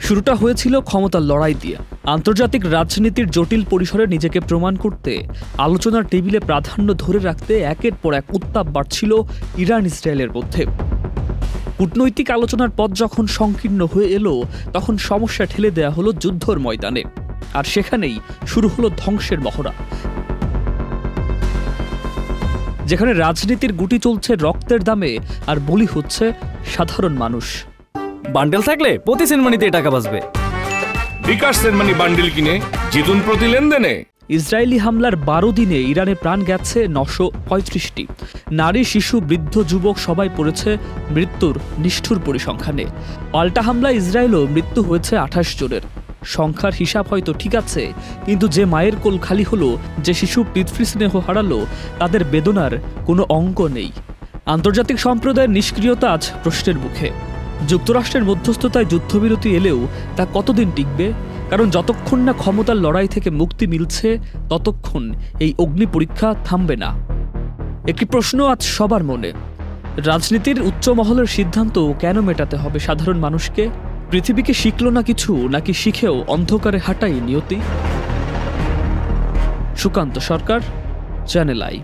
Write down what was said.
শুরুটা হয়েছিল ক্ষমতার লড়াই দিয়ে। আন্তর্জাতিক রাজনীতির জটিল পরিসরে নিজেকে প্রমাণ করতে আলোচনার টেবিলে প্রাধান্য ধরে রাখতে একের পর এক উত্তাপ বাড়ছিল ইরান ইসরায়েলের মধ্যে। কূটনৈতিক আলোচনার পথ যখন সংকীর্ণ হয়ে এলো, তখন সমস্যা ঠেলে দেয়া হলো যুদ্ধর ময়দানে, আর সেখানেই শুরু হলো ধ্বংসের মহড়া, যেখানে রাজনীতির গুটি চলছে রক্তের দামে আর বলি হচ্ছে সাধারণ মানুষ। বান্ডেল থাকলে প্রতি সেনমানিতে টাকা বাঁচবে। বিকাশ সেনমানি বান্ডেল কিনে জিতুন প্রতি লেনদেনে। ইসরায়েলি হামলার 12 দিনে ইরানে প্রাণ গেছে 935টি। নারী, শিশু, বৃদ্ধ, যুবক সবাই পড়েছে মৃত্যুর নিষ্ঠুর পরিসংখ্যানে। পাল্টা হামলায় ইসরায়েলও মৃত্যু হয়েছে 28 জনের। সংখ্যার হিসাব হয়তো ঠিক আছে, কিন্তু যে মায়ের কোল খালি হলো, যে শিশু পিতৃস্নেহ হারালো, তাদের বেদনার কোনো অঙ্ক নেই। আন্তর্জাতিক সম্প্রদায়ের নিষ্ক্রিয়তা আজ প্রশ্নের মুখে। যুক্তরাষ্ট্রের মধ্যস্থতায় যুদ্ধবিরতি এলেও তা কতদিন টিকবে? কারণ যতক্ষণ না ক্ষমতার লড়াই থেকে মুক্তি মিলছে, ততক্ষণ এই অগ্নি পরীক্ষা থামবে না। একটি প্রশ্ন আজ সবার মনে: রাজনীতির উচ্চ মহলের সিদ্ধান্ত কেন মেটাতে হবে সাধারণ মানুষকে? পৃথিবীকে শিখলো না কিছু, নাকি শিখেও অন্ধকারে হাঁটাই নিয়তি? সুকান্ত সরকার, চ্যানেল আই।